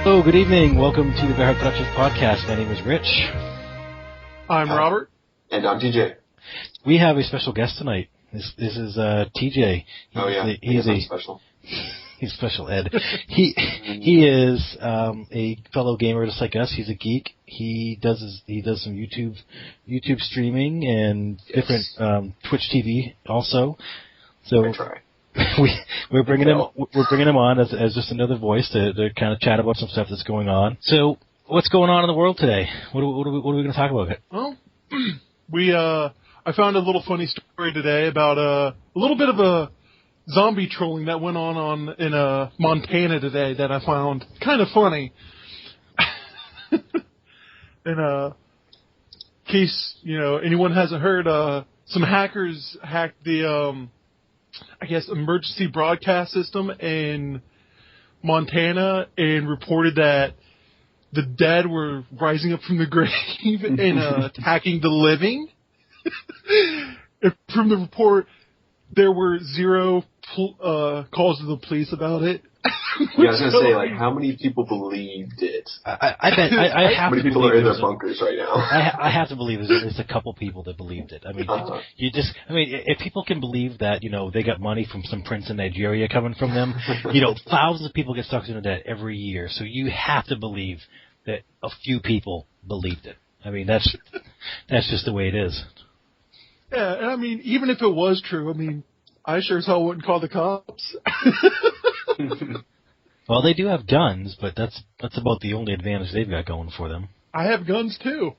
Hello, good evening. Welcome to the Bearheart Productions podcast. My name is Rich. I'm Robert. And I'm TJ. We have a special guest tonight. This is TJ. He's special. He's special ed. He is a fellow gamer just like us. He's a geek. He does some YouTube streaming and different Twitch TV also. So I try. we're bringing him on as just another voice to kind of chat about some stuff that's going on. So what's going on in the world today? What are we going to talk about? Well, I found a little funny story today about a little bit of a zombie trolling that went on in Montana today that I found kind of funny. In case anyone hasn't heard, some hackers hacked the emergency broadcast system in Montana and reported that the dead were rising up from the grave and attacking the living. From the report, there were zero calls to the police about it. Yeah, I was going to say, how many people believed it? I bet I have how many to people believe are in their bunkers right now? I have to believe there's a couple people that believed it. I mean, if people can believe that, they got money from some prince in Nigeria coming from them, thousands of people get sucked into that every year. So you have to believe that a few people believed it. I mean, that's just the way it is. Yeah, and I mean, even if it was true, I sure as hell wouldn't call the cops. Well, they do have guns, but that's about the only advantage they've got going for them. I have guns too.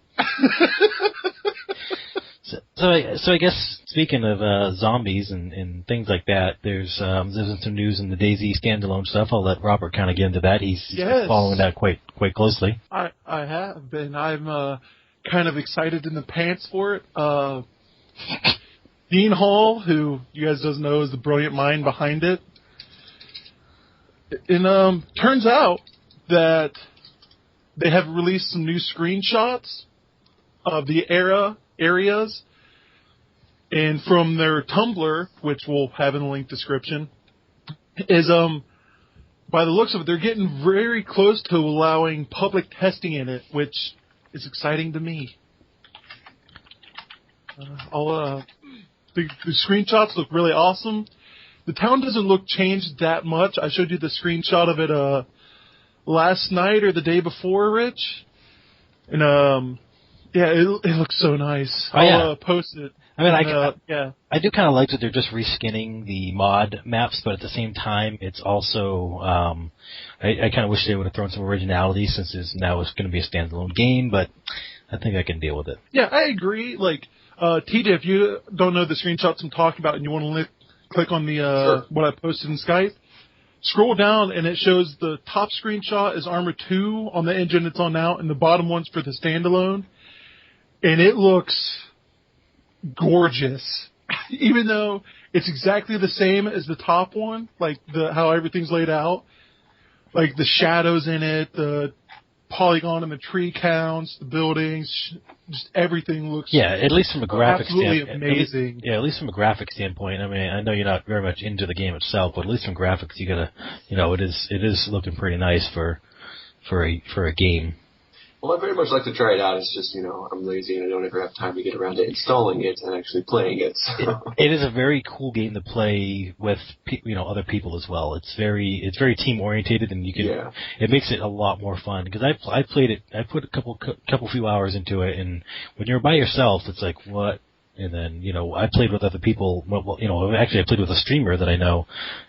So I guess speaking of zombies and things like that, there's been some news in the DayZ standalone stuff. I'll let Robert kind of get into that. He's been following that quite closely. I have been. I'm kind of excited in the pants for it. Dean Hall, who you guys doesn't know is the brilliant mind behind it. And turns out that they have released some new screenshots of the areas, and from their Tumblr, which we'll have in the link description, is by the looks of it, they're getting very close to allowing public testing in it, which is exciting to me. The screenshots look really awesome. The town doesn't look changed that much. I showed you the screenshot of it last night or the day before, Rich. And it looks so nice. I'll post it. I mean, I do kind of like that they're just reskinning the mod maps, but at the same time, it's also I kind of wish they would have thrown some originality since it's going to be a standalone game, but I think I can deal with it. Yeah, I agree. TJ, if you don't know the screenshots I'm talking about and you want to click on the what I posted in Skype, scroll down and it shows the top screenshot is Arma 2 on the engine it's on now, and the bottom one's for the standalone. And it looks gorgeous. Even though it's exactly the same as the top one, how everything's laid out. Like the shadows in it, the polygon and the tree counts, the buildings, just everything looks at least from a graphic absolutely amazing. At least from a graphic standpoint. I mean, I know you're not very much into the game itself, but at least from graphics, you gotta, it is looking pretty nice for a game. Well, I very much like to try it out. It's just, I'm lazy and I don't ever have time to get around to installing it and actually playing it. So. It is a very cool game to play with, other people as well. It's very team orientated, and it makes it a lot more fun because I played it. I put a few hours into it, and when you're by yourself, it's like what. And then I played with other people. Well, actually, I played with a streamer that I know,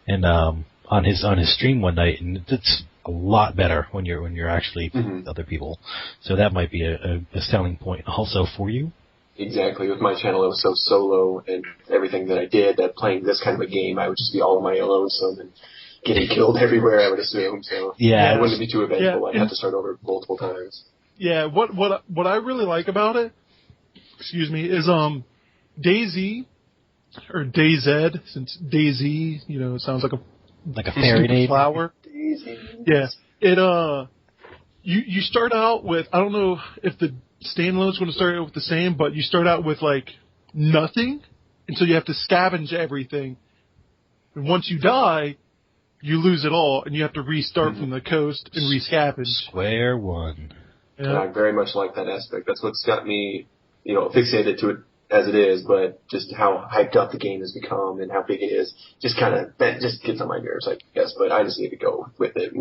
and on his stream one night, and it's a lot better when you're actually with other people. So that might be a selling point also for you. Exactly. With my channel, it was so solo, and everything that I did, that playing this kind of a game, I would just be all on my lonesome and getting killed everywhere, I would assume. So it wouldn't be too eventful. I'd have to start over multiple times. Yeah. What I really like about it, is DayZ, or DayZ, since DayZ, it sounds like a fairy name. Flower. Yeah. It you start out with, I don't know if the standalone's going to start out with the same, but you start out with nothing, and so you have to scavenge everything. And once you die, you lose it all, and you have to restart from the coast and rescap. Square one. Yeah. And I very much like that aspect. That's what's got me, fixated to it as it is, but just how hyped up the game has become and how big it is, that just gets on my nerves, I guess. But I just need to go with it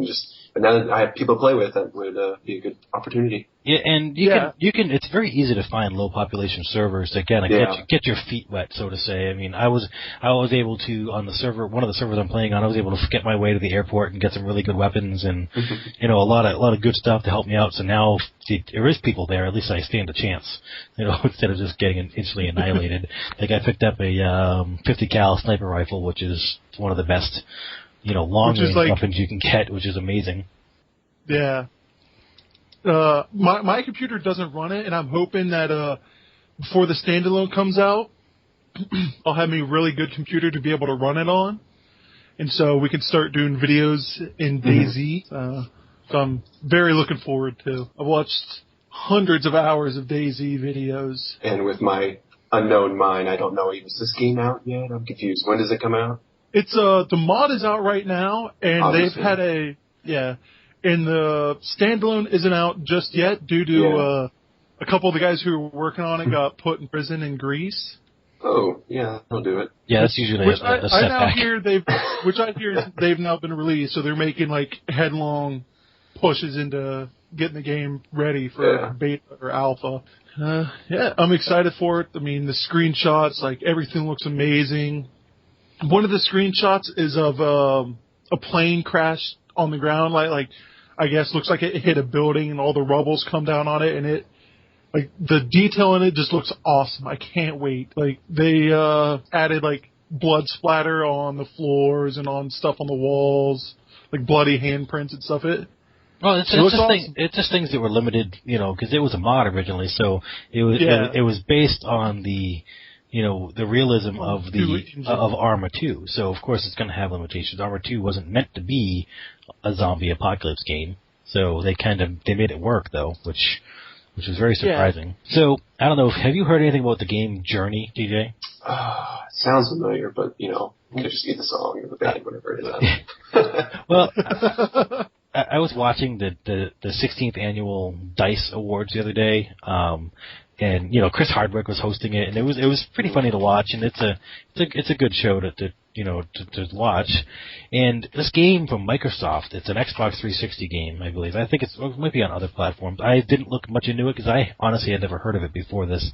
but now that I have people to play with, that would be a good opportunity. Yeah, and you can. It's very easy to find low population servers that get your feet wet, so to say. I mean, I was able to on the server, one of the servers I'm playing on, I was able to get my way to the airport and get some really good weapons and a lot of good stuff to help me out. So now there is people there. At least I stand a chance, instead of just getting instantly annihilated. Like I picked up a 50 cal sniper rifle, which is one of the best, long range weapons you can get, which is amazing. Yeah. My computer doesn't run it, and I'm hoping that before the standalone comes out, I'll have a really good computer to be able to run it on, and so we can start doing videos in DayZ. So I'm very looking forward to. I've watched hundreds of hours of DayZ videos. And with my unknown mind, I don't know, is this game out yet? I'm confused. When does it come out? It's the mod is out right now, and Obviously. they've had and the standalone isn't out just yet due to a couple of the guys who were working on it got put in prison in Greece. Oh, yeah, they'll do it. Yeah, that's usually a setback. I hear they've now been released, so they're making headlong pushes into getting the game ready for beta or alpha. I'm excited for it. I mean, the screenshots, everything looks amazing. One of the screenshots is of a plane crash on the ground, I guess looks like it hit a building and all the rubble's come down on it, and the detail in it just looks awesome. I can't wait. They added blood splatter on the floors and on stuff on the walls, bloody handprints and stuff. Well, it's just things that were limited, because it was a mod originally, so it was based on the realism of Arma 2. So of course it's going to have limitations. Arma 2 wasn't meant to be a zombie apocalypse game, so they made it work though, which was very surprising. Yeah. So I don't know. Have you heard anything about the game Journey, DJ? It sounds familiar, but you could just get the song or the band, whatever it is. Well, I was watching the 16th annual DICE Awards the other day. And Chris Hardwick was hosting it, and it was pretty funny to watch, and it's a good show to watch. And this game from Microsoft, it's an Xbox 360 game, I believe. I think it might be on other platforms. I didn't look much into it because I honestly had never heard of it before this.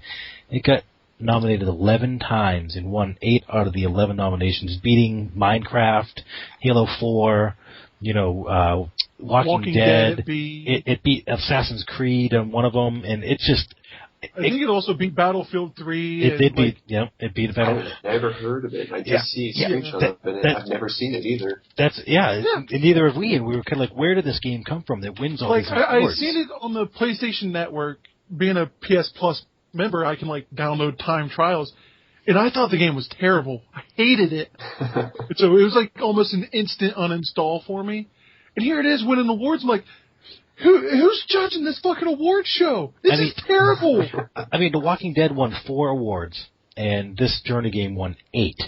It got nominated 11 times and won 8 out of the 11 nominations, beating Minecraft, Halo 4, Walking Dead. It beat Assassin's Creed on one of them, and it's just. I think it also beat Battlefield 3. It did beat, it beat Battlefield. I've never heard of it. I just see screenshots of it. I've never seen it either. And neither have we. And we were kind of where did this game come from that wins all these awards? I've seen it on the PlayStation Network. Being a PS Plus member, I can download time trials. And I thought the game was terrible. I hated it. So it was almost an instant uninstall for me. And here it is winning awards. I'm like, who's judging this fucking award show? This is terrible. I mean, The Walking Dead won 4 awards, and this Journey game won 8.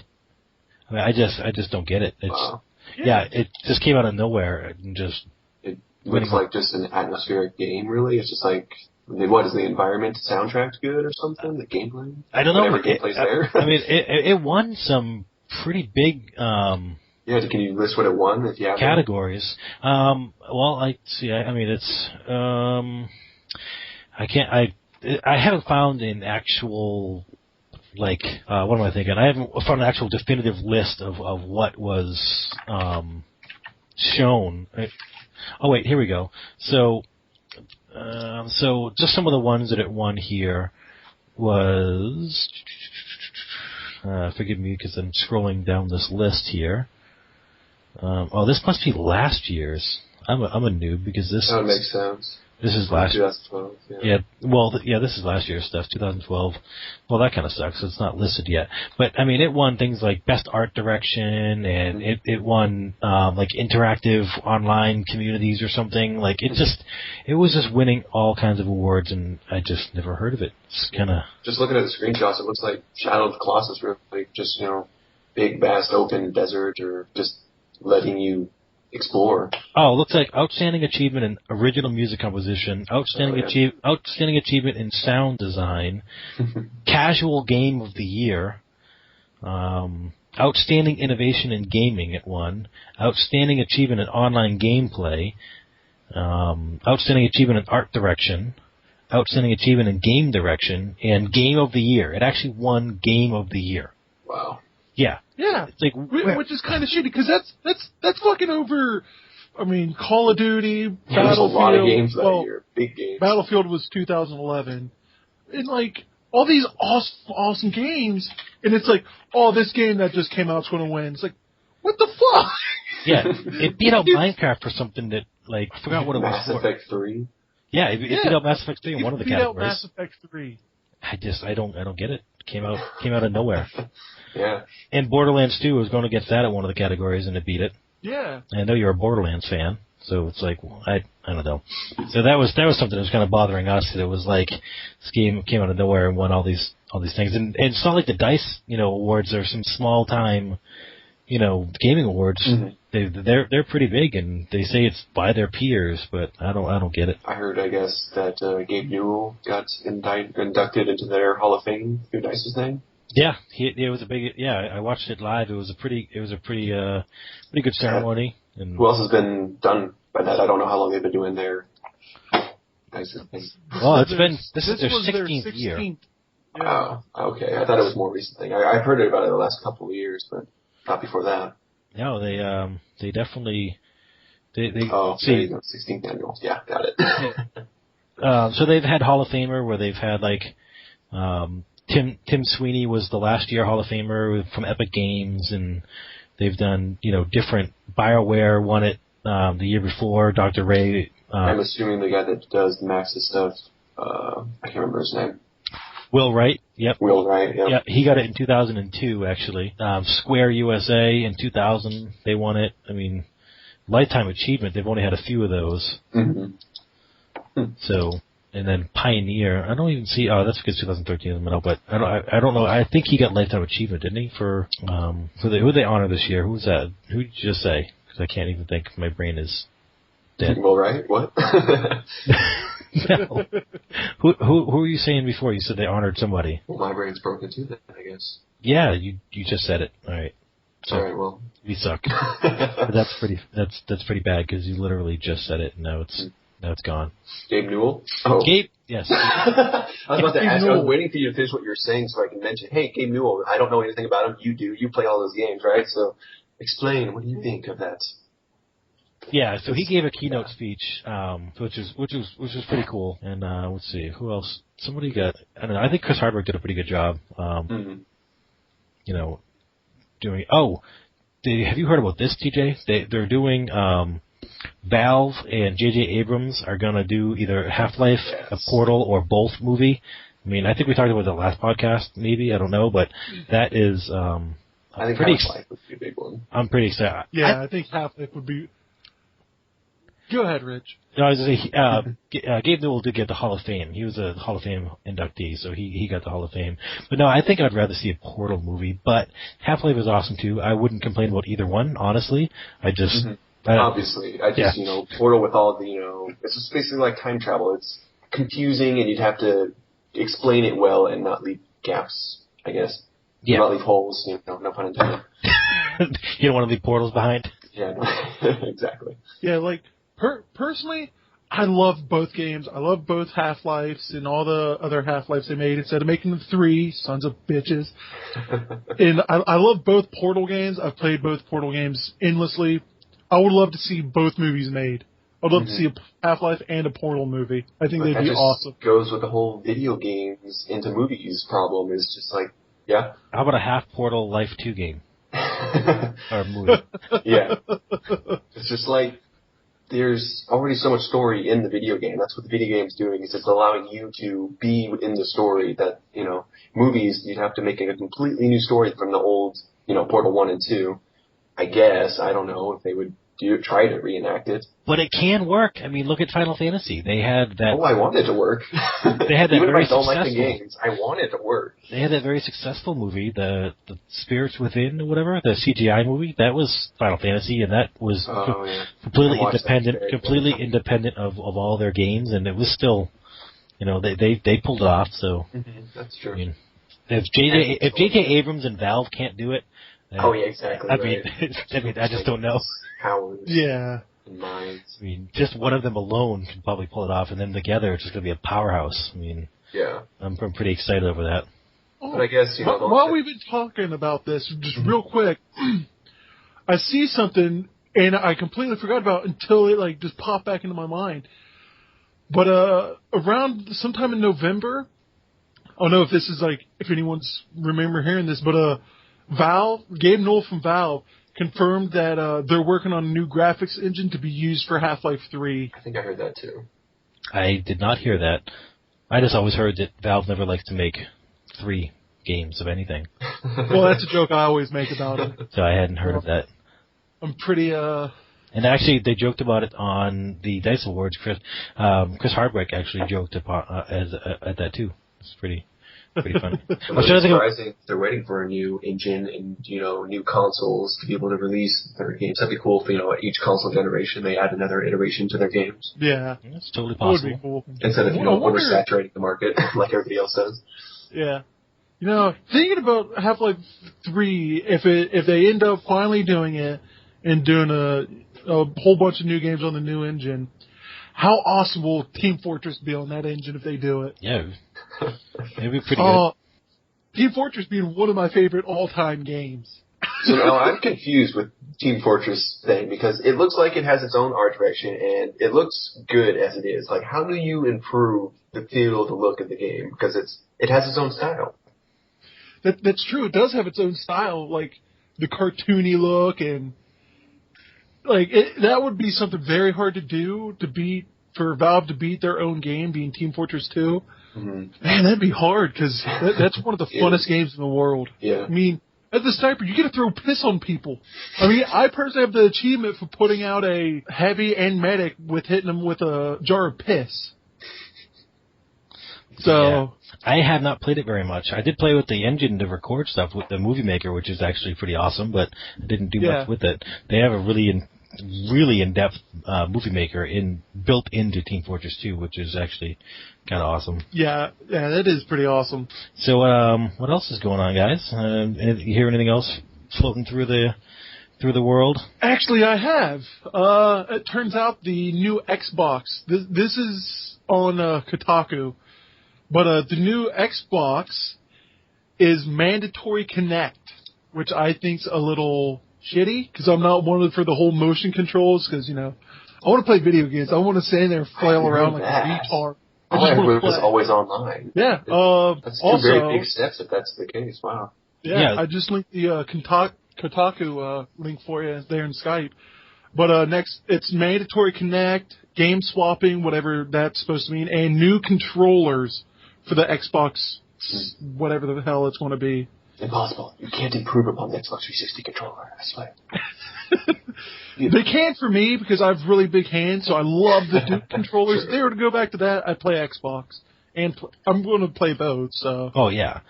I mean, I just don't get it. It's it just came out of nowhere and just. It looks like just an atmospheric game, really. It's just what is the environment? Soundtrack's good or something? The gameplay? I don't know. Whatever gameplay's there. I mean, it won some pretty big. Can you list what it won if you have categories? Well, I see. I mean, it's. I can't. I haven't found an actual. What am I thinking? I haven't found an actual definitive list of what was shown. Oh wait, here we go. So just some of the ones that it won here was. Forgive me because I'm scrolling down this list here. This must be last year's. I'm a noob because this. That makes sense. This is last year. 2012. Yeah. This is last year's stuff. 2012. Well, that kind of sucks. It's not listed yet. But I mean, it won things like best art direction, and it won interactive online communities or something. It was just winning all kinds of awards, and I just never heard of it. It's kind of. Just looking at the screenshots, it looks like Shadow of the Colossus, really, just big, vast, open desert, or just letting you explore. Oh, it looks like outstanding achievement in original music composition, outstanding achievement in sound design, casual game of the year, outstanding innovation in gaming at one, outstanding achievement in online gameplay, outstanding achievement in art direction, outstanding achievement in game direction, and game of the year. It actually won game of the year. Wow. Yeah. Yeah. It's like, which is kind of shitty because that's fucking over. I mean, Call of Duty, Battlefield. There's a lot of games that year. Big games. Battlefield was 2011, and like all these awesome games, and it's like, oh, this game that just came out is going to win. It's like, what the fuck? Yeah, it beat out Minecraft for something that, like, I forgot what it was. Mass Effect 3. Yeah, it beat out Mass Effect 3 in one of the categories. It beat out Mass Effect 3. I don't get it. It came out of nowhere. Yeah. And Borderlands 2 was going against that at one of the categories, and it beat it. Yeah. And I know you're a Borderlands fan, so it's like, I don't know. So that was something that was kind of bothering us. It was like this game came out of nowhere and won all these things, and it's not like the DICE awards are some small time gaming awards. Mm-hmm. They're pretty big, and they say it's by their peers, but I don't get it. I heard, I guess, that Gabe Newell got inducted into their Hall of Fame through DICE's name. Yeah, it was a big. Yeah, I watched it live. It was a pretty good ceremony. And who else has been done by that? I don't know how long they've been doing their DICE's thing. Well, this is their 16th year. Yeah. Oh, okay. I thought it was a more recent thing. I've heard about it the last couple of years, but not before that. No, they definitely they oh, see 16th annual. Yeah, got it. So they've had Hall of Famer where they've had like Tim Sweeney was the last year Hall of Famer from Epic Games, and they've done different. BioWare won it the year before. Dr. Ray. I'm assuming the guy that does Max's stuff. I can't remember his name. Will Wright, yep. Will Wright, yep. Yeah, he got it in 2002, actually. Square USA in 2000, they won it. I mean, Lifetime Achievement, they've only had a few of those. Mm-hmm. So, and then Pioneer, I don't even see, that's because 2013 in the middle, but I don't know, I think he got Lifetime Achievement, didn't he? Who did they honor this year? Who was that? Who did you just say? Because I can't even think, my brain is dead. Will Wright? What? No. Who were you saying before? You said they honored somebody. Well, my brain's broken too, then, I guess. Yeah, you just said it. All right. So, all right. Well, you suck. That's pretty bad because you literally just said it, and now it's gone. Gabe Newell. Oh. Gabe. Yes. I was about to ask. I was waiting for you to finish what you were saying so I can mention. Hey, Gabe Newell. I don't know anything about him. You do. You play all those games, right? Explain. What do you think of that? Yeah, so he gave a keynote speech, which was pretty cool. And let's see, who else? Somebody got. I don't know. I think Chris Hardwick did a pretty good job. Doing. Oh, have you heard about this, TJ? They're doing. Valve and J.J. Abrams are gonna do either Half-Life, a Portal, or both movie. I mean, I think we talked about it in the last podcast, maybe, I don't know, but that is. I think Half-Life would be a big one. I'm pretty excited. Yeah, I think Half-Life would be. Go ahead, Rich. No, I was going to say, Gabe Newell did get the Hall of Fame. He was a Hall of Fame inductee, so he got the Hall of Fame. But no, I think I'd rather see a Portal movie. But Half-Life is awesome too. I wouldn't complain about either one, honestly. I just obviously, Portal with all the it's just basically like time travel. It's confusing, and you'd have to explain it well and not leave gaps, I guess. Yeah. Not leave holes. No pun intended. You don't want to leave portals behind. Yeah, exactly. Yeah, like. Personally, I love both games. I love both Half-Lives and all the other Half-Lives they made instead of making them 3, sons of bitches. And I love both Portal games. I've played both Portal games endlessly. I would love to see both movies made. I'd love to see a Half-Life and a Portal movie. I think they'd be awesome. Goes with the whole video games into movies problem. Is just like, yeah. How about a half Portal Life 2 game? Or movie. Yeah. It's just like, there's already so much story in the video game. That's what the video game's doing, is it's allowing you to be in the story that, movies, you'd have to make a completely new story from the old, Portal 1 and 2. I guess, I don't know if they would try to reenact it. But it can work. I mean, look at Final Fantasy. They had that. Oh, I want it to work. They had that Even very if I don't successful. like the games, I want it to work. They had that very successful movie, the Spirits Within or whatever, the CGI movie. That was Final Fantasy, and that was completely independent of all their games, and it was still, they pulled it off. So that's true. I mean, if J.J. Abrams and Valve can't do it. Exactly. I mean, I just don't know. Cowards. Yeah. Minds. I mean, just one of them alone can probably pull it off, and then together it's just going to be a powerhouse. I mean, I'm pretty excited over that. But I guess, while we've been talking about this, just real quick, I see something, and I completely forgot about it until it just popped back into my mind. But around sometime in November, I don't know if this is if anyone's remember hearing this, but Gabe Newell from Valve confirmed that they're working on a new graphics engine to be used for Half-Life 3. I think I heard that too. I did not hear that. I just always heard that Valve never likes to make 3 games of anything. Well, that's a joke I always make about it. So I hadn't heard of that. I'm pretty And actually, they joked about it on the DICE Awards. Chris Hardwick actually joked at that too. It's pretty fun. It's surprising they're waiting for a new engine and new consoles to be able to release their games. That'd be cool if each console generation they add another iteration to their games. Yeah, it's totally possible. That would be cool. Instead of oversaturating the market like everybody else does. Yeah, thinking about Half-Life 3, if they end up finally doing it and doing a whole bunch of new games on the new engine, how awesome will Team Fortress be on that engine if they do it? Yeah. It'd be pretty good. Team Fortress being one of my favorite all-time games. So now I'm confused with Team Fortress thing because it looks like it has its own art direction and it looks good as it is. How do you improve the feel, the look of the game? Because it has its own style. That's true. It does have its own style, the cartoony look and that would be something very hard to do for Valve to beat their own game, being Team Fortress 2. Mm-hmm. Man, that'd be hard because that's one of the funnest games in the world. Yeah. I mean, as the sniper, you get to throw piss on people. I mean, I personally have the achievement for putting out a heavy and medic with hitting them with a jar of piss. So I have not played it very much. I did play with the engine to record stuff with the Movie Maker, which is actually pretty awesome, but I didn't do much with it. They have a really in-depth Movie Maker built into Team Fortress 2, which is actually kind of awesome. Yeah, that is pretty awesome. So, what else is going on, guys? You hear anything else floating through the world? Actually, I have. It turns out the new Xbox. This is on Kotaku, but the new Xbox is mandatory Kinect, which I think's a little shitty, because I'm not one for the whole motion controls, because, I want to play video games. I want to stand there and flail around like a retard. I just want to play. Always online. Yeah. That's two very big steps if that's the case. Wow. Yeah. I just linked the Kotaku link for you there in Skype. But next, it's mandatory Kinect, game swapping, whatever that's supposed to mean, and new controllers for the Xbox, whatever the hell it's going to be. Impossible. You can't improve upon the Xbox 360 controller. I swear. They can for me because I have really big hands, so I love the Duke controllers. Sure. If they were to go back to that, I'd play Xbox. And I'm going to play both, so. Oh, yeah.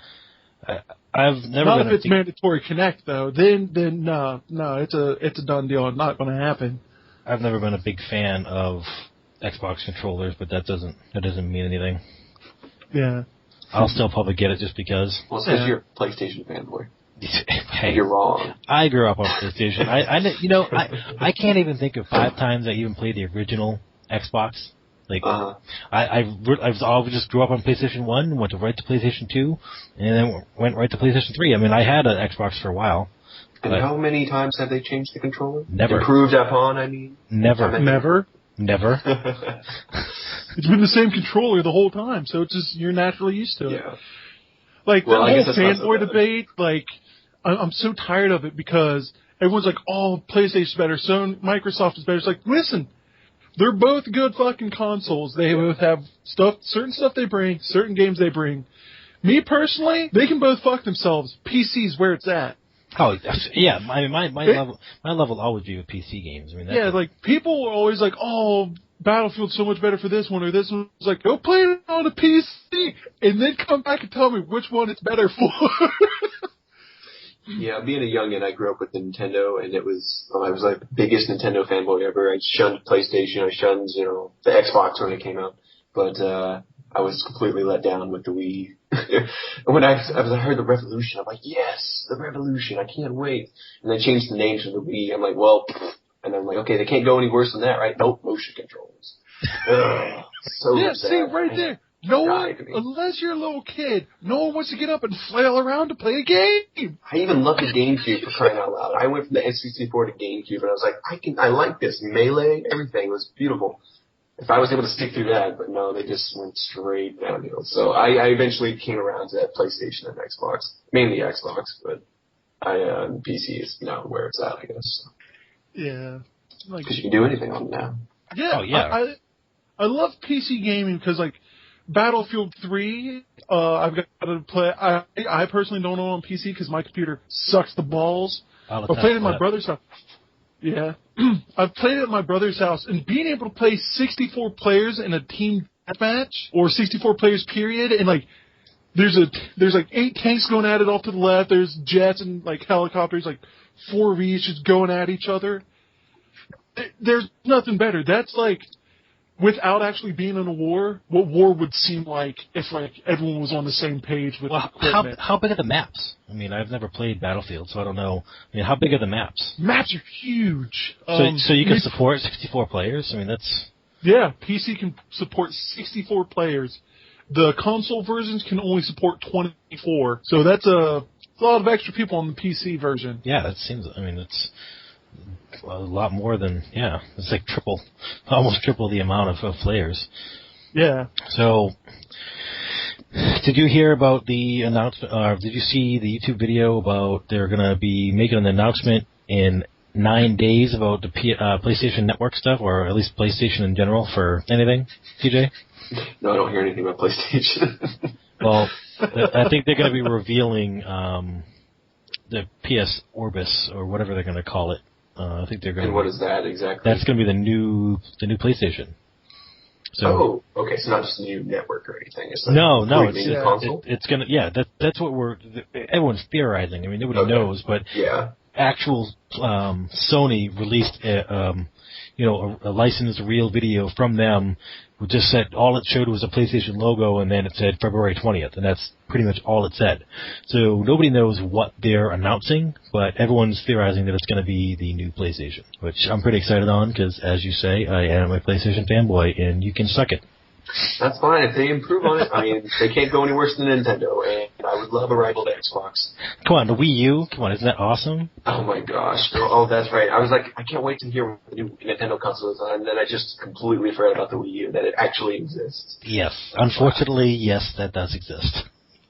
I've never Not if it's mandatory Kinect, though. Then no, it's a done deal. It's not going to happen. I've never been a big fan of Xbox controllers, but that doesn't mean anything. Yeah. I'll still probably get it just because. Well, it's because you're a PlayStation fanboy. Hey, you're wrong. I grew up on PlayStation. I can't even think of 5 times I even played the original Xbox. I just grew up on PlayStation 1, went right to PlayStation 2, and then went right to PlayStation 3. I mean, I had an Xbox for a while. And how many times have they changed the controller? Never. Improved upon, I mean? Never. Never. It's been the same controller the whole time, so it's just you're naturally used to it. Yeah. The whole fanboy debate, I'm so tired of it because everyone's like, oh, PlayStation's better, so Microsoft is better. It's like, listen, they're both good fucking consoles. They both have certain stuff they bring, certain games they bring. Me personally, they can both fuck themselves. PC's where it's at. Oh, yeah. My level will always be with PC games. I mean, like people are always like, "Oh, Battlefield's so much better for this one or this one." It's like, go play it on a PC and then come back and tell me which one it's better for. Yeah, being a youngin', I grew up with Nintendo, and I was like the biggest Nintendo fanboy ever. I shunned PlayStation, I shunned, the Xbox when it came out, but I was completely let down with the Wii. And when I heard the Revolution, I'm like, yes, the Revolution, I can't wait. And they changed the name to the Wii. I'm like, well, and I'm like, okay, they can't go any worse than that, right? Nope, motion controls. So yeah, sad. See, right there. No one, unless you're a little kid, no one wants to get up and flail around to play a game. I even loved the GameCube, for crying out loud. I went from the N64 to GameCube, and I was like, I like this. Melee, everything was beautiful. If I was able to stick through that, but no, they just went straight downhill. So I eventually came around to that PlayStation and Xbox, mainly Xbox, but PC is now where it's at, I guess. Yeah. Because you can do anything on it now. Yeah. Oh, yeah. I love PC gaming because, like, Battlefield 3, I've got to play. I personally don't own on PC because my computer sucks the balls. I played it at my brother's house. Yeah. I've played it at my brother's house, and being able to play 64 players in a team match, or 64 players period, and, like, there's 8 tanks going at it off to the left, there's jets and, like, helicopters, like, 4 of each just going at each other. There's nothing better. That's, like, without actually being in a war, what war would seem like if, like, everyone was on the same page with equipment. How big are the maps? I mean, I've never played Battlefield, so I don't know. I mean, how big are the maps? Maps are huge. So you can support 64 players? I mean, that's... Yeah, PC can support 64 players. The console versions can only support 24. So that's a lot of extra people on the PC version. Yeah, that seems... I mean, it's... a lot more than, it's like almost triple the amount of players. Yeah. So, did you hear about the announcement, did you see the YouTube video about they're going to be making an announcement in 9 days about the PlayStation Network stuff, or at least PlayStation in general for anything, TJ? No, I don't hear anything about PlayStation. Well, I think they're going to be revealing the PS Orbis, or whatever they're going to call it. I think they're going. And what is that exactly? That's going to be the new PlayStation. So, okay, so not just a new network or anything. It's like no, it's going to. That's what everyone's theorizing. I mean, nobody knows, but actual Sony released a licensed real video from them. Who just said all it showed was a PlayStation logo, and then it said February 20th, and that's pretty much all it said. So nobody knows what they're announcing, but everyone's theorizing that it's going to be the new PlayStation, which I'm pretty excited on because, as you say, I am a PlayStation fanboy, and you can suck it. That's fine. If they improve on it, I mean, they can't go any worse than Nintendo, and I would love a rival to Xbox. Come on, the Wii U? Come on, isn't that awesome? Oh my gosh. Oh, that's right. I was like, I can't wait to hear what the new Nintendo console is on, and then I just completely forgot about the Wii U, that it actually exists. Yes. Unfortunately, yes, that does exist.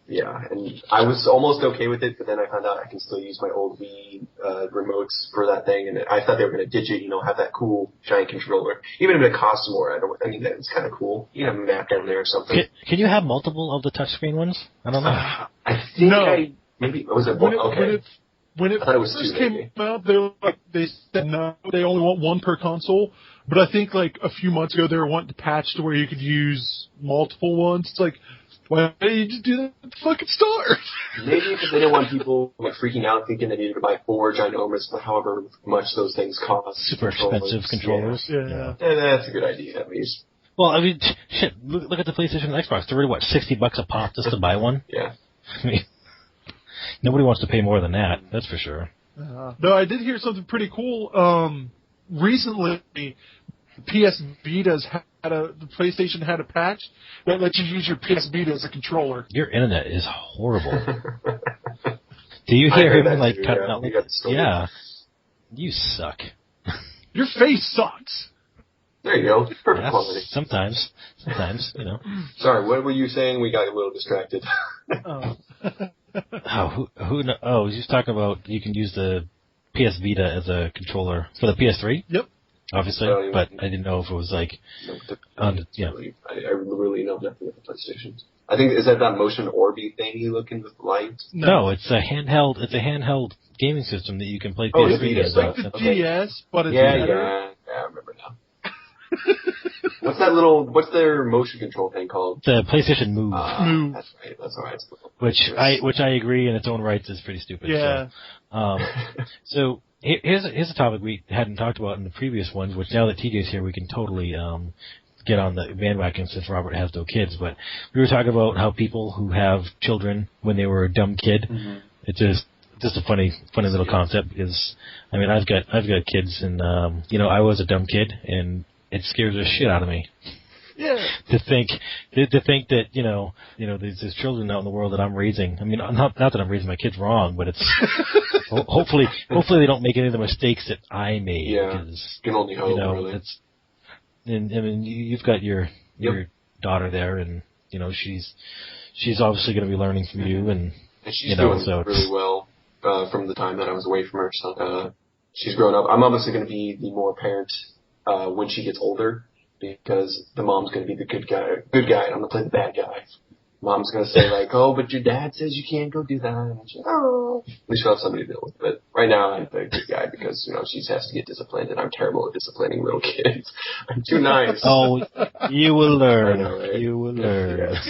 Yeah, and I was almost okay with it, but then I found out I can still use my old Wii remotes for that thing, and I thought they were going to ditch it, have that cool giant controller. Even if it costs more, I mean, it's kind of cool. You can have a map down there or something. Can you have multiple of the touchscreen ones? I don't know. I think maybe, was it one? Okay. When it first came out, they said no, they only want one per console. But I think like a few months ago they were wanting to patch to where you could use multiple ones. It's like, why don't you just do that at the fucking store? Maybe because they didn't want people freaking out thinking they needed to buy 4 ginormous, however much those things cost. Super expensive controllers. Yeah. And that's a good idea, at least. Well, I mean, shit, look at the PlayStation and Xbox. They're really, $60 a pop just to buy one? Yeah. I mean, nobody wants to pay more than that, that's for sure. No, I did hear something pretty cool. Recently, PS Vita's the PlayStation had a patch that lets you use your PS Vita as a controller. Your internet is horrible. Do you hear him like cutting out? Yeah, you suck. Your face sucks. There you go. Perfect quality. Sometimes, Sorry, what were you saying? We got a little distracted. He's just talking about you can use the PS Vita as a controller for the PS3. Yep. obviously, but I didn't know if it was like, I really know nothing about the PlayStation. I think, is that motion Orbi thing you look in with lights? No, it's a handheld gaming system that you can play PS3 games. It's like the GS, but it's better. Yeah, I remember now. What's their motion control thing called? The PlayStation Move. Move. That's right. Which I agree in its own rights is pretty stupid. Yeah. So here's a topic we hadn't talked about in the previous ones, which now that TJ's here, we can totally get on the bandwagon since Robert has no kids. But we were talking about how people who have children when they were a dumb kid, it's just a funny little concept. Because I mean, I've got kids, and I was a dumb kid, and it scares the shit out of me. Yeah. To think that there's children out in the world that I'm raising. I mean, not that I'm raising my kids wrong, but it's hopefully they don't make any of the mistakes that I made. Yeah. Can only hope. Really. And I mean, you've got your daughter there, and she's obviously going to be learning from you, and she's doing really well from the time that I was away from her. So she's grown up. I'm obviously going to be the more parent when she gets older, because the mom's going to be the good guy, and I'm going to play the bad guy. Mom's going to say like, oh, but your dad says you can't go do that. And she's like, oh. At least she'll have somebody to deal with. But right now I'm the good guy because, she has to get disciplined, and I'm terrible at disciplining little kids. I'm too nice. Oh, you will learn. Know, right? You will learn. Yes.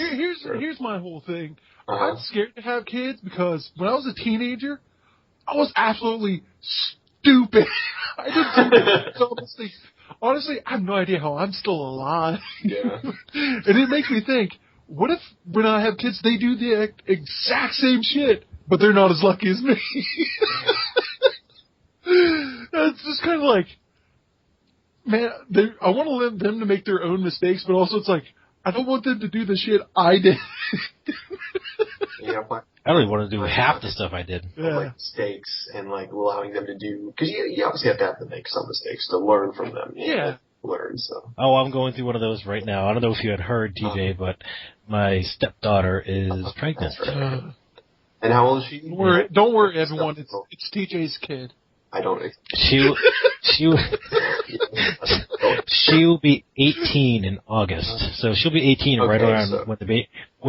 Here's my whole thing. I'm scared to have kids because when I was a teenager, I was absolutely stupid. I didn't do that. Honestly, I have no idea how I'm still alive. Yeah. And it makes me think, what if when I have kids, they do the exact same shit, but they're not as lucky as me? It's just kind of like, man, I want to let them to make their own mistakes, but also it's like, I don't want them to do the shit I did. I don't even want to do half the stuff I did. Yeah. Like mistakes and like allowing them to do, because you obviously have to have to make some mistakes to learn from them. Yeah. Learn, so. Oh, I'm going through one of those right now. I don't know if you had heard, TJ, but my stepdaughter is pregnant. Right. And how old is she? Don't worry, everyone. It's TJ's kid. I don't. She'll be 18 in August, so she'll be 18 right around when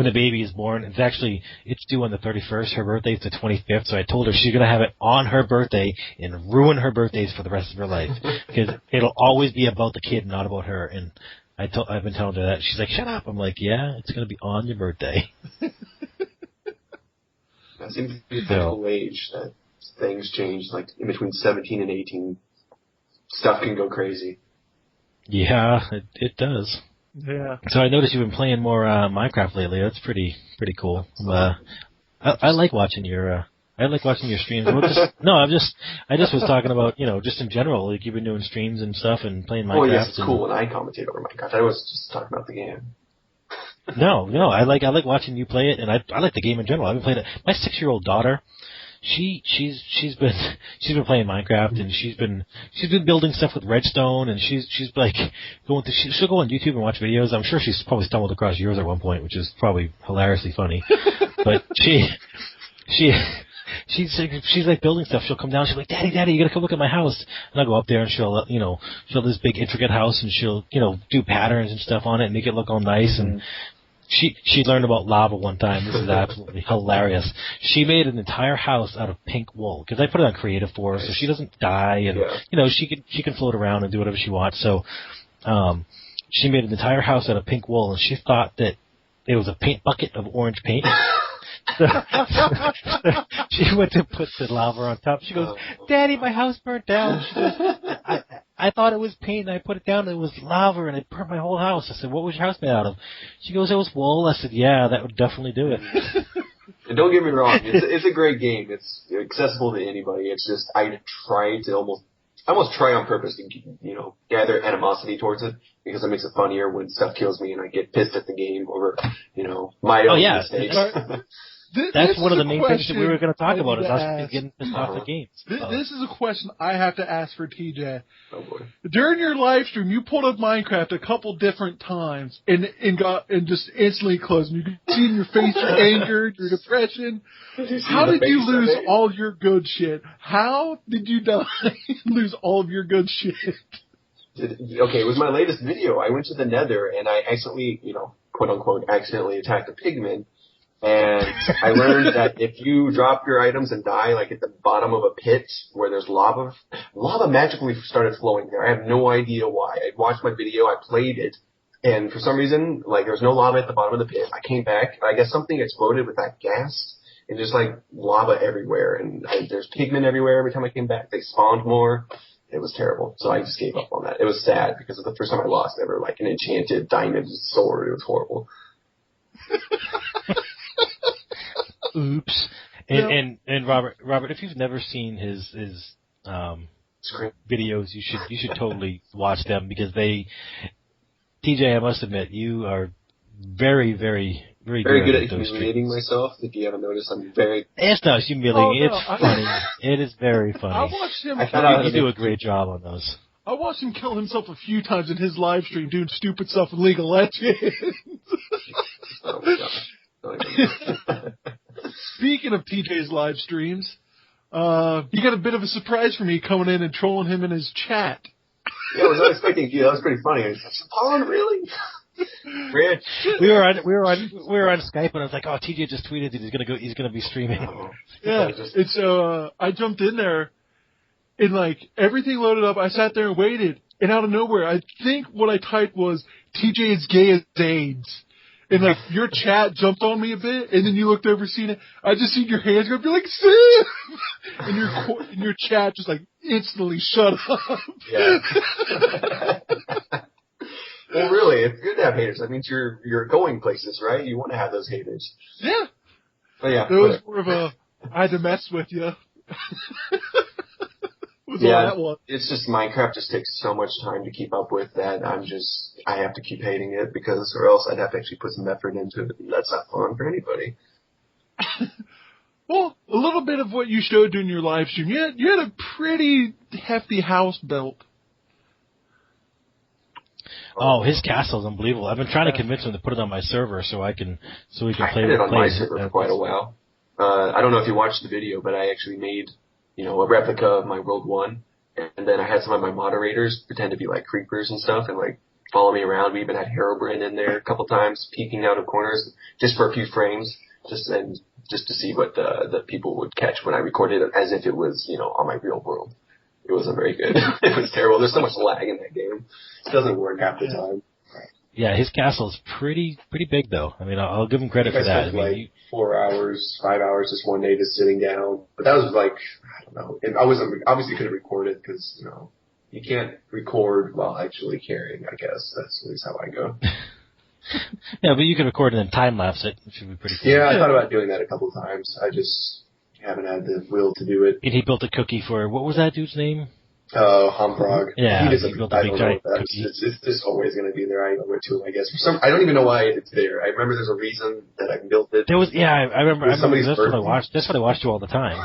the baby is born. It's due on the 31st. Her birthday's the 25th, so I told her she's gonna have it on her birthday and ruin her birthdays for the rest of her life, because it'll always be about the kid, not about her. And I've been telling her that. She's like, "Shut up!" I'm like, "Yeah, it's gonna be on your birthday." That seems to be the whole age that things change. Like in between 17 and 18, stuff can go crazy. Yeah, it does. Yeah. So I noticed you've been playing more Minecraft lately. That's pretty cool. I like watching your streams. I just was talking about, just in general, like you've been doing streams and stuff and playing Minecraft. Oh yes, it's cool when I commentate over Minecraft. I was just talking about the game. No, I like watching you play it, and I like the game in general. I've been playing it. My 6-year-old daughter, she's been playing Minecraft, and she's been building stuff with redstone, and she's like she'll go on YouTube and watch videos. I'm sure she's probably stumbled across yours at one point, which is probably hilariously funny. But she's like building stuff. She'll come down. She's like, Daddy, you gotta come look at my house. And I'll go up there, and she'll have this big intricate house, and she'll do patterns and stuff on it and make it look all nice. And she learned about lava one time. This is absolutely hilarious. She made an entire house out of pink wool, because I put it on creative for her, so she doesn't die, and she can float around and do whatever she wants. So she made an entire house out of pink wool, and she thought that it was a paint bucket of orange paint. So she went to put the lava on top. She goes, Daddy, my house burnt down. She goes, I thought it was paint, and I put it down, and it was lava, and it burnt my whole house. I said, what was your house made out of? She goes, it was wool. I said, yeah, that would definitely do it. And don't get me wrong, it's a great game. It's accessible to anybody. It's just, I almost try on purpose to, gather animosity towards it, because it makes it funnier when stuff kills me and I get pissed at the game over, my own mistakes. That's one of the main things that we were going to talk about, is us getting pissed off at games. This is a question I have to ask for TJ. Oh boy. During your live stream, you pulled up Minecraft a couple different times and just instantly closed. You could see in your face your anger, your depression. How did you lose all your good shit? How did you die and lose all of your good shit? Okay, it was my latest video. I went to the Nether and I accidentally, quote unquote, accidentally attacked a pigman. And I learned that if you drop your items and die, like at the bottom of a pit where there's lava magically started flowing there. I have no idea why. I watched my video, I played it, and for some reason, like there was no lava at the bottom of the pit. I came back, I guess something exploded with that gas, and just like lava everywhere, and there's pigmen everywhere every time I came back. They spawned more. It was terrible. So I just gave up on that. It was sad because it was the first time I lost ever, like an enchanted diamond sword. It was horrible. Oops. And Robert, if you've never seen his videos, you should totally watch them because TJ, I must admit, you are very, very, very good at humiliating myself. If you haven't noticed, I'm very. It's not humiliating. It's funny. It is very funny. I watched him. You do a great job on those. I watched him kill himself a few times in his live stream doing stupid stuff in League of Legends. Oh my God. Speaking of TJ's live streams, you got a bit of a surprise for me coming in and trolling him in his chat. Yeah, I was not expecting you. That was pretty funny. I was like, Spawn, really? Rich. We were on Skype and I was like, oh, TJ just tweeted that he's gonna be streaming. Yeah. And so I jumped in there and like everything loaded up. I sat there and waited, and out of nowhere, I think what I typed was TJ is gay as AIDS. And like your chat jumped on me a bit, and then you looked over, seen it. I just seen your hands go up. You're like, Sam! And your chat just like instantly shut up. Yeah. Well, really, it's good to have haters. That means you're going places, right? You want to have those haters. Yeah. But yeah. It was more of a I had to mess with you. It's just Minecraft just takes so much time to keep up with that I have to keep hating it or else I'd have to actually put some effort into it. And that's not fun for anybody. Well, a little bit of what you showed during your live stream. You had a pretty hefty house built. Oh, his castle is unbelievable. I've been trying to convince him to put it on my server so we can play it. I had it on my server for quite a while. I don't know if you watched the video, but I actually made a replica of my World 1, and then I had some of my moderators pretend to be like creepers and stuff and like follow me around. We even had Herobrine in there a couple times peeking out of corners just for a few frames just to see what the people would catch when I recorded it as if it was, on my real world. It wasn't very good. It was terrible. There's so much lag in that game. It doesn't work half the time. Yeah, his castle is pretty big though. I mean, I'll give him credit for that. I spent 4 hours, 5 hours just one day just sitting down. But that was like, I don't know. And I obviously couldn't record it because, you can't record while actually carrying, I guess. That's at least how I go. Yeah, but you can record and then time lapse it, which would be pretty cool. Yeah, I thought about doing that a couple times. I just haven't had the will to do it. And he built a cookie for, what was that dude's name? Homfrog. Yeah, he built a big giant cookie. It's always going to be there. I owe it to him, I guess. I don't even know why it's there. I remember there's a reason that I built it. I remember that's what I watched. That's what I watched you all the time.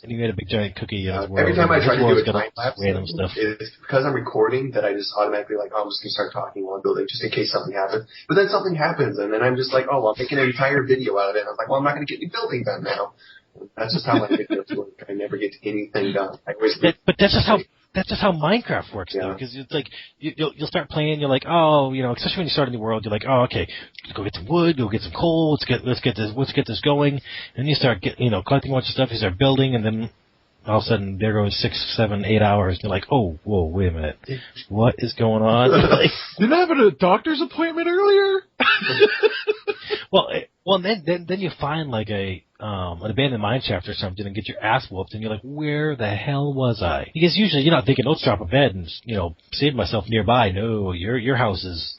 And you made a big giant cookie. Every time I try to do a time lapse, it's because I'm recording that I just automatically I'm just going to start talking while I'm building just in case something happens. But then something happens, and then I'm just like, I'm making an entire video out of it. And I'm like, I'm not going to get any building done now. That's just how my videos work. I never get anything done. But that's just how Minecraft works, though. Because it's like you'll start playing, you're like, especially when you start in the world, you're like, okay, let's go get some wood, go get some coal, let's get this going, and you start collecting a bunch of stuff, you start building, and then all of a sudden there goes 6, 7, 8 hours. And you're like, oh, whoa, wait a minute, what is going on? Didn't I have a doctor's appointment earlier? Well, then you find like an abandoned mine shaft or something and get your ass whooped, and you're like, where the hell was I? Because usually you're not thinking, let's drop a bed and save myself nearby. No, your house is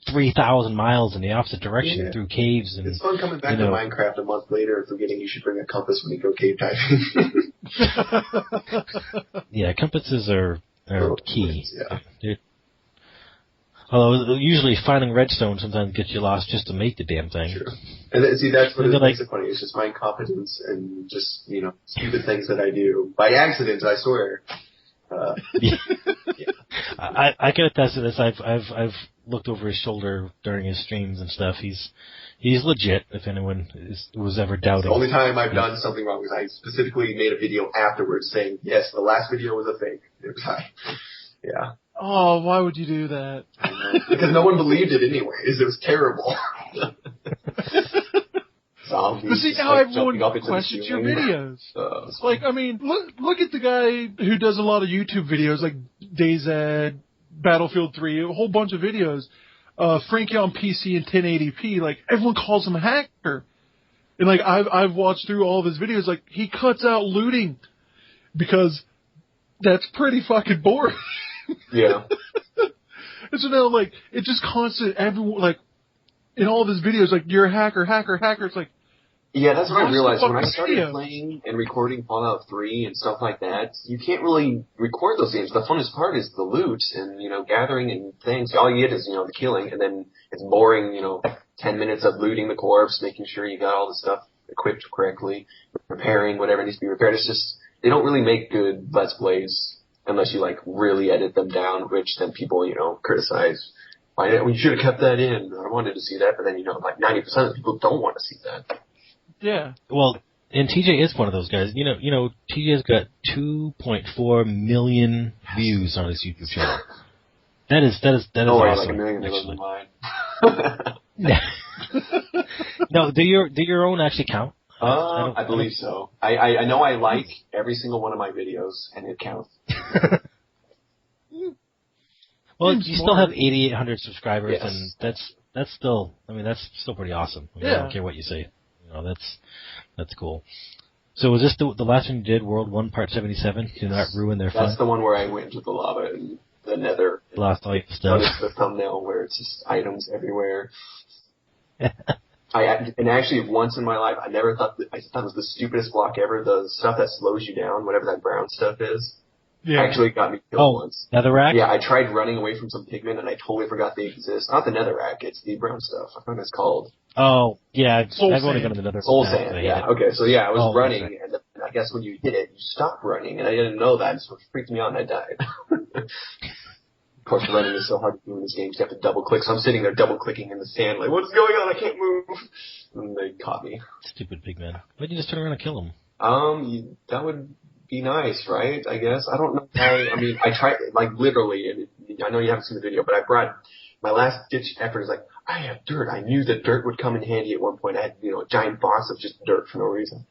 3,000 miles in the opposite direction through caves. And it's fun coming back to Minecraft a month later and forgetting you should bring a compass when you go cave diving. Yeah, compasses are key. Yeah. Although usually finding redstone sometimes gets you lost just to make the damn thing. True. And see, that's what makes it funny. It's just my incompetence and just, stupid things that I do. By accident, I swear. Yeah. I can attest to this. I've looked over his shoulder during his streams and stuff. He's legit, if anyone was ever doubting. The only time I've done something wrong is I specifically made a video afterwards saying, yes, the last video was a fake. It was I. Yeah. Oh, why would you do that? Because no one believed it anyways. It was terrible. Zombies. But see, now everyone questions your videos. It's like, I mean, look at the guy who does a lot of YouTube videos, like DayZ, Battlefield 3, a whole bunch of videos. Frankie on PC in 1080p, like, everyone calls him a hacker. And like, I've watched through all of his videos, like, he cuts out looting. Because that's pretty fucking boring. Yeah. And so now, like, it's just constant, everyone, like, in all of his videos, like, you're a hacker. It's like, yeah, that's what I realized when I started playing and recording Fallout 3 and stuff like that. You can't really record those games. The funnest part is the loot and, gathering and things. All you get is, the killing, and then it's boring, 10 minutes of looting the corpse, making sure you got all the stuff equipped correctly, repairing whatever needs to be repaired. It's just, they don't really make good Let's Plays unless you, like, really edit them down, which then people, criticize. We should have kept that in. I wanted to see that, but then, like 90% of people don't want to see that. Yeah. Well, and TJ is one of those guys. TJ's got 2.4 million views on his YouTube channel. That is awesome. Like a million of mine. No, do your own actually count? I believe so. I know I like every single one of my videos, and it counts. Well, you still have 8,800 subscribers, yes. And that's still pretty awesome. I don't care what you say. That's cool. So was this the last one you did, World 1 Part 77? Do not ruin their fun? That's the one where I went into the lava and the nether. Lost all your stuff. Notice the thumbnail where it's just items everywhere. And actually once in my life, I thought it was the stupidest block ever. The stuff that slows you down, whatever that brown stuff is. Yeah. Actually got me killed once. Netherrack? Yeah, I tried running away from some pigmen and I totally forgot they exist. Not the netherrack, it's the brown stuff. I forgot what it's called. Oh, yeah. I've only gone to the netherrack. Soul sand, yeah. Okay, so yeah, I was running and I guess when you hit it, you stop running and I didn't know that, so it freaked me out and I died. Of course, running is so hard to do in this game, so you have to double click. So I'm sitting there double clicking in the sand like, what's going on? I can't move. And they caught me. Stupid pigmen. Why didn't you just turn around and kill them? That would be nice, right? I guess. I don't know why. I mean, I tried, like, literally, and I know you haven't seen the video, but I brought, my last ditch effort is like, I have dirt. I knew that dirt would come in handy at one point. I had, a giant box of just dirt for no reason.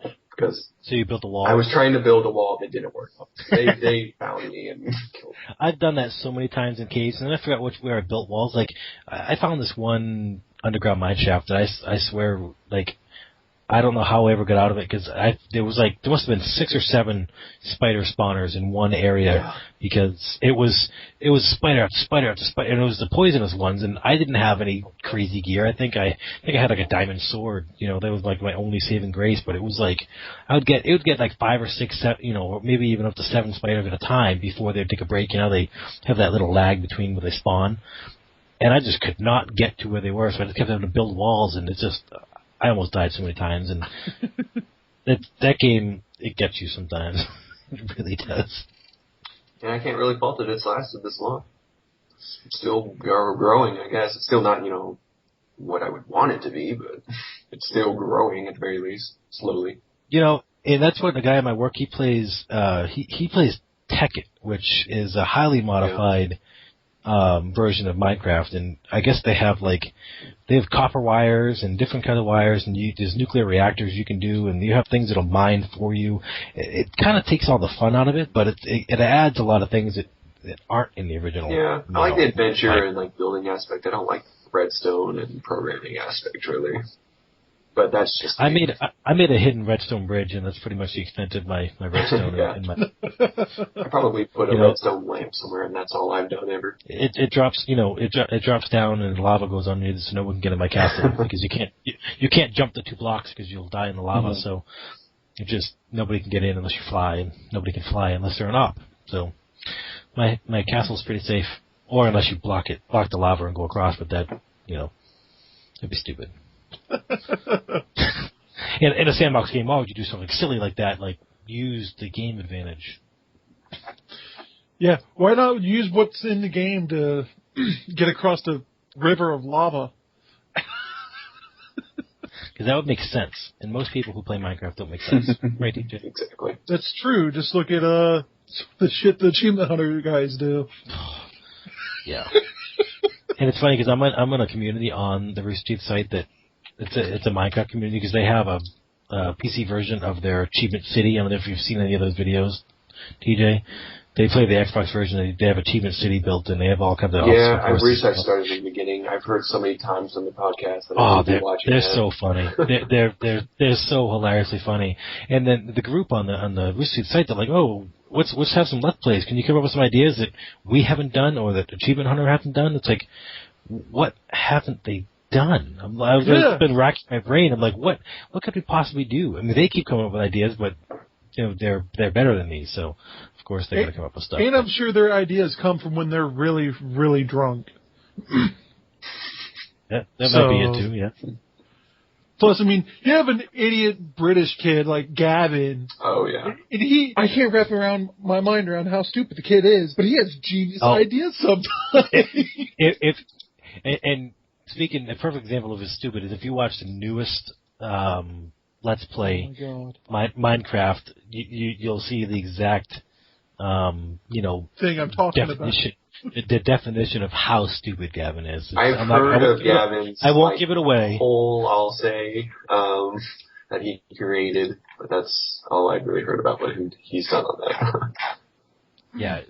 So you built a wall? I was trying to build a wall, but it didn't work. They found me and killed me. I've done that so many times in caves, and then I forgot where I built walls. Like, I found this one underground mine shaft that I swear, like, I don't know how I ever got out of it because there must have been 6 or 7 spider spawners in one area because it was spider after spider after spider, and it was the poisonous ones, and I didn't have any crazy gear. I think I had like a diamond sword, that was like my only saving grace, but it was like it would get like 5 or 6, 7, or maybe even up to 7 spiders at a time before they'd take a break. They have that little lag between when they spawn, and I just could not get to where they were, so I just kept having to build walls, and it's just. I almost died so many times, and that game, it gets you sometimes. It really does. Yeah, I can't really fault it. It's lasted this long. It's still growing, I guess. It's still not, what I would want it to be, but it's still growing at the very least, slowly. And that's what the guy at my work, he plays Tekkit, which is a highly modified version of Minecraft, and I guess they have copper wires and different kind of wires, and there's nuclear reactors you can do, and you have things that'll mine for you. It kind of takes all the fun out of it, but it adds a lot of things that aren't in the original. Yeah, I like the adventure and building aspect. I don't like redstone and programming aspect really. But that's just I made a hidden redstone bridge, and that's pretty much the extent of my redstone. I probably put a redstone lamp somewhere, and that's all I've done ever. It drops, it drops down, and the lava goes on you, so no one can get in my castle because you can't jump the 2 blocks because you'll die in the lava. Mm-hmm. So nobody can get in unless you fly, and nobody can fly unless they're an op. So my castle's pretty safe, or unless you block the lava and go across. But that it'd be stupid. In a sandbox game, why would you do something silly like that? Like, use the game advantage. Yeah, why not use what's in the game to get across the river of lava? Because that would make sense. And most people who play Minecraft don't make sense. Right, DJ? Exactly. That's true. Just look at The shit the Achievement Hunter guys do. Yeah. And it's funny because I'm on a community on the Rooster Teeth site that it's a Minecraft community because they have a PC version of their Achievement City. I don't know if you've seen any of those videos, TJ. They play the Xbox version. They have Achievement City built, and they have all kinds of. Yeah, I wish I started in the beginning. I've heard so many times on the podcast that they're so funny. they're so hilariously funny. And then the group on the Rooster Teeth site, they're like, oh, let's have some Let's Plays. Can you come up with some ideas that we haven't done or that Achievement Hunter hasn't done? It's like, what haven't they done? I've been racking my brain. I'm like, what could we possibly do? I mean, they keep coming up with ideas, but they're better than me, so of course they got to come up with stuff. And I'm sure their ideas come from when they're really, really drunk. That might be it too. Yeah. Plus, I mean, you have an idiot British kid like Gavin. Oh yeah. And I can't wrap my mind around how stupid the kid is, but he has genius ideas sometimes. And speaking, a perfect example of his stupid is if you watch the newest Let's Play Minecraft, you'll see the exact thing I'm talking about. The definition of how stupid Gavin is. I've heard of Gavin's. I won't give it away. Whole, I'll say, that he created, but that's all I've really heard about what he's done on that. Yeah,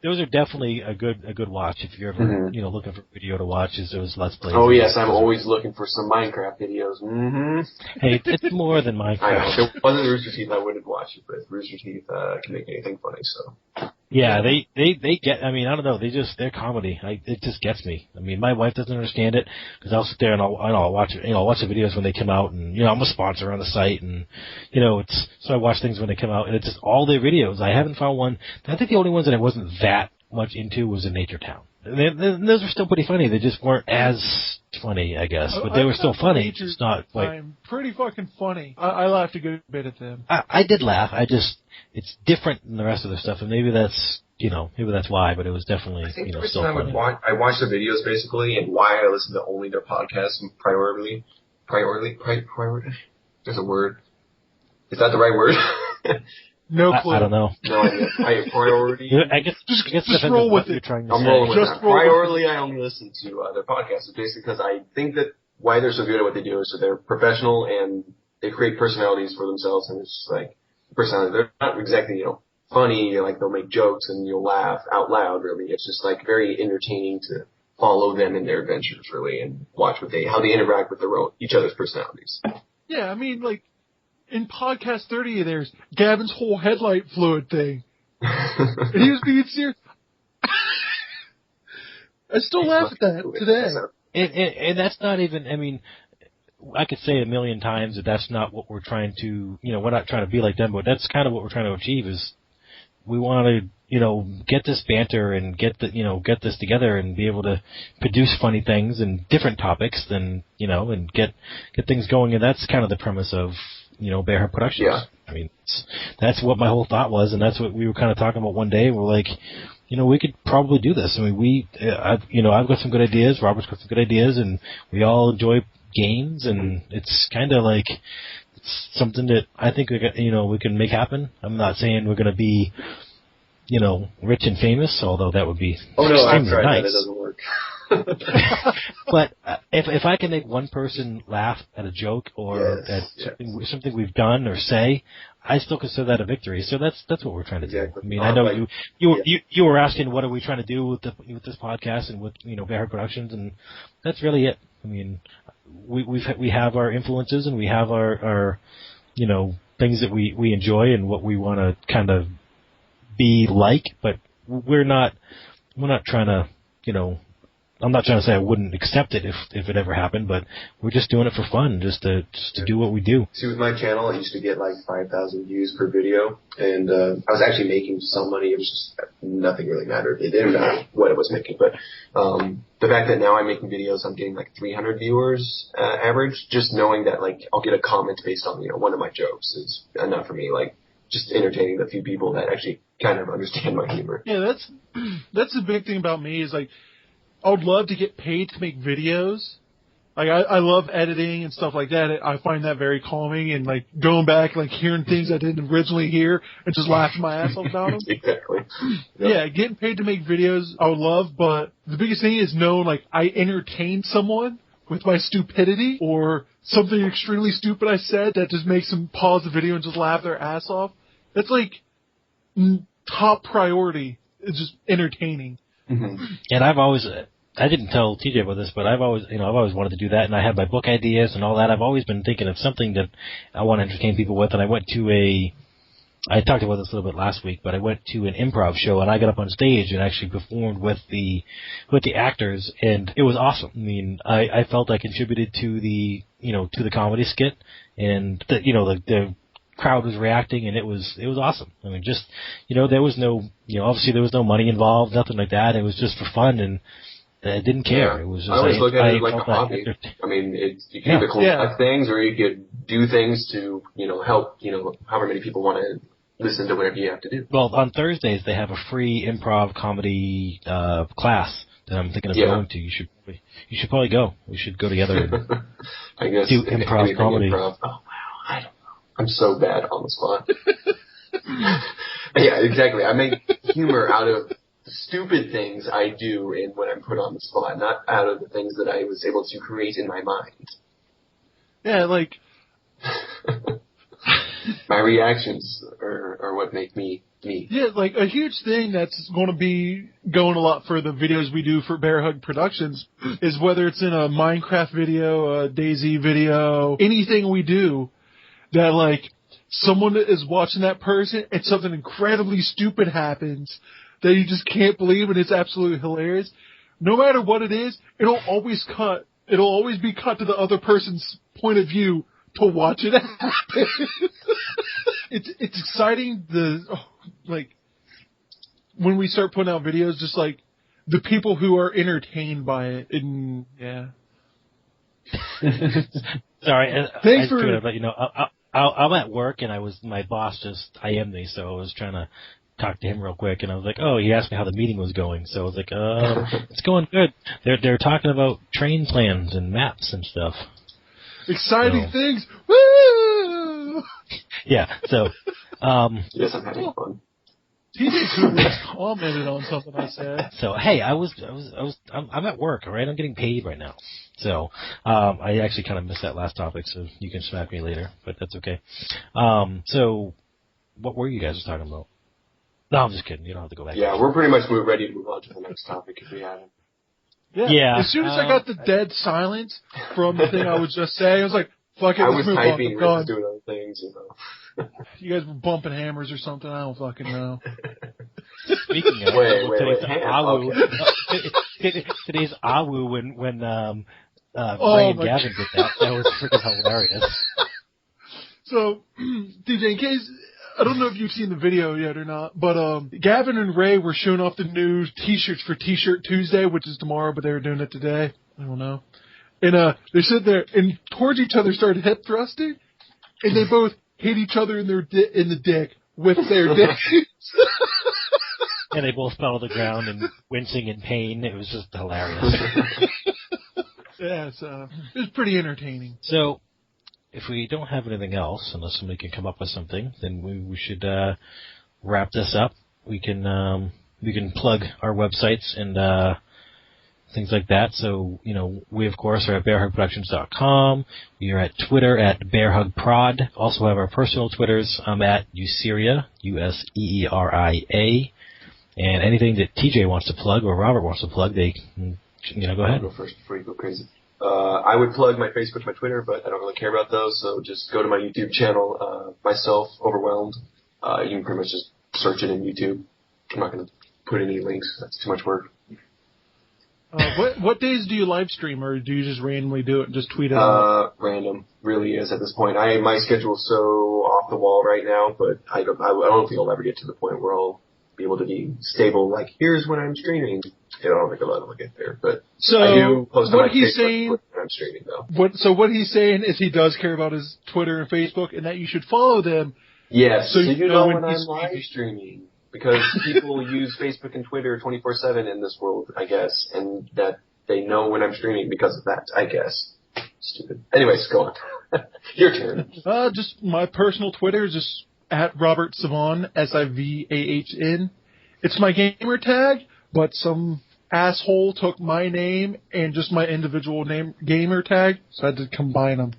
those are definitely a good watch if you're ever looking for a video to watch. Is those Let's Plays? Oh yes, I'm always looking for some Minecraft videos. Mm-hmm. Hey, it's more than Minecraft. I know. If it wasn't Rooster Teeth, I wouldn't watch it, but Rooster Teeth can make anything funny. So. Yeah, they get. I mean, I don't know. They're comedy. It just gets me. I mean, my wife doesn't understand it because I'll sit there and I'll watch it. I'll watch the videos when they come out, and I'm a sponsor on the site, and so I watch things when they come out, and it's just all their videos. I haven't found one. I think the only ones that I wasn't that much into was in Nature Town. Those were still pretty funny. They just weren't as funny, I guess, but they were still funny. It's not like pretty fucking funny. I laughed a good bit at them. I did laugh. It's different than the rest of their stuff, and maybe that's why. But it was definitely still funny. I watch the videos basically, and why I listen to only their podcasts priority. There's a word. Is that the right word? No clue. I don't know. No idea. Priority. I guess just roll with it. I'm rolling with that. Priority, I only listen to their podcasts, basically because I think that why they're so good at what they do is that they're professional and they create personalities for themselves, and it's just like personality. They're not exactly funny. Like they'll make jokes and you'll laugh out loud. Really, it's just like very entertaining to follow them in their adventures, really, and watch how they interact with each other's personalities. Yeah, I mean, like. In podcast 30, there's Gavin's whole headlight fluid thing. And he was being serious. I still laugh at that today. And that's not even, I mean, I could say a million times that that's not what we're trying to, we're not trying to be like them, but that's kind of what we're trying to achieve is we want to, get this banter and get this together and be able to produce funny things and different topics and get things going. And that's kind of the premise of, Bearheart Productions. Yeah. I mean, that's what my whole thought was, and that's what we were kind of talking about one day. We're like, we could probably do this. I mean, I've got some good ideas. Robert's got some good ideas, and we all enjoy games, and it's kind of like it's something that I think we can make happen. I'm not saying we're going to be, rich and famous, although that would be extremely nice. That doesn't work. But if I can make one person laugh at a joke or at something we've done or say, I still consider that a victory. So that's what we're trying to do. I mean, I know you were asking what are we trying to do with this podcast and with Bearheart Productions, and that's really it. I mean, we have our influences and we have our things that we enjoy and what we want to kind of be like, but we're not trying to I'm not trying to say I wouldn't accept it if it ever happened, but we're just doing it for fun, just to do what we do. See, with my channel, I used to get like 5,000 views per video, and I was actually making some money. It was just nothing really mattered. It didn't matter what it was making, but the fact that now I'm making videos, I'm getting like 300 viewers average. Just knowing that like I'll get a comment based on one of my jokes is enough for me. Like just entertaining the few people that actually kind of understand my humor. Yeah, that's the big thing about me is like. I would love to get paid to make videos, Like, I love editing and stuff like that. I find that very calming, and, like, going back, like, hearing things I didn't originally hear and just laughing my ass off about them. Exactly. Yep. Yeah, getting paid to make videos I would love, but the biggest thing is knowing, like, I entertained someone with my stupidity or something extremely stupid I said that just makes them pause the video and just laugh their ass off. That's, like, top priority. It's just entertaining. Mm-hmm. And I didn't tell TJ about this, but I've always wanted to do that, and I have my book ideas and all that. I've always been thinking of something that I want to entertain people with, and I talked about this a little bit last week, but I went to an improv show, and I got up on stage and actually performed with the actors, and it was awesome. I mean, I felt I contributed to the comedy skit, and the crowd was reacting, and it was awesome. I mean, just, there was no, obviously there was no money involved, nothing like that. It was just for fun, and I didn't care. Yeah. It was just, I always look at it like a hobby. I mean, you can either collect things, or you could do things to, help, however many people want to listen to whatever you have to do. Well, on Thursdays they have a free improv comedy class that I'm thinking of going to. You should probably go. We should go together and I guess do improv comedy. Improv. Oh wow, I don't know. I'm so bad on the spot. Yeah, exactly. I make humor out of the stupid things I do and when I'm put on the spot, not out of the things that I was able to create in my mind. Yeah, like my reactions are what make me me. Yeah, like a huge thing that's going to be going a lot for the videos we do for Bear Hug Productions is whether it's in a Minecraft video, a DayZ video, anything we do that, like, someone is watching that person and something incredibly stupid happens that you just can't believe, and it's absolutely hilarious. No matter what it is, it'll always be cut to the other person's point of view to watch it happen. It's exciting, when we start putting out videos, just like the people who are entertained by it, and yeah. Sorry, thanks for let you know. I'm at work, and my boss just IM'd me, so I was trying to talk to him real quick, and I was like, oh, he asked me how the meeting was going, so I was like, it's going good. They're talking about train plans and maps and stuff. Exciting things, woo! Yeah, so yes, I'm having fun. TJ Cooper commented on something I said. So hey, I'm at work, all right? I'm getting paid right now. So I actually kind of missed that last topic, so you can smack me later, but that's okay. So what were you guys talking about? No, I'm just kidding. You don't have to go back. Yeah, we're pretty much ready to move on to the next topic if we haven't. Yeah. As soon as I got the dead silence from the thing I was just saying, I was like, fuck it, let's move on. I was typing, Rick was doing other things, You guys were bumping hammers or something, I don't fucking know. Speaking of today's AWU when Ray and Gavin did that was freaking hilarious. So, DJ, in case, I don't know if you've seen the video yet or not, but Gavin and Ray were showing off the new T-shirts for T-shirt Tuesday, which is tomorrow, but they were doing it today. I don't know. And they sit there and towards each other started hip thrusting, and they both hit each other in the dick with their dicks. And they both fell to the ground and wincing in pain. It was just hilarious. Yeah, so it was pretty entertaining. So, if we don't have anything else, unless somebody can come up with something, then we should wrap this up. We can plug our websites and things like that. So, we of course are at bearhugproductions.com. We are at Twitter at bearhugprod. Also have our personal Twitters. I'm at Useria, Useeria. And anything that TJ wants to plug or Robert wants to plug, they go ahead. I'll go first before you go crazy. I would plug my Facebook, my Twitter, but I don't really care about those, so just go to my YouTube channel, Myself Overwhelmed. You can pretty much just search it in YouTube. I'm not going to put any links. That's too much work. What days do you live stream, or do you just randomly do it and just tweet it out? Random. Really is at this point. My schedule's so off the wall right now, but I don't think I'll ever get to the point where I'll be able to be stable, like, here's when I'm streaming. I don't think I'll ever get there, but so I do post on my Facebook when I'm streaming, though. So what he's saying is he does care about his Twitter and Facebook, and that you should follow them. Yes, so you know when I'm live streaming. Because people use Facebook and Twitter 24/7 in this world, I guess, and that they know when I'm streaming because of that, I guess. Stupid. Anyways, go on. Your turn. Just my personal Twitter is just at Robert Savahn, Sivahn. It's my gamer tag, but some asshole took my name and just my individual name gamer tag, so I had to combine them.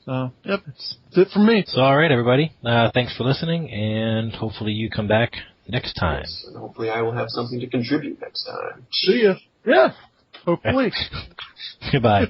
So, yep, that's it from me. So, all right, everybody. Thanks for listening, and hopefully you come back next time. Yes, and hopefully I will have something to contribute next time. See ya. Yeah, hopefully. Goodbye.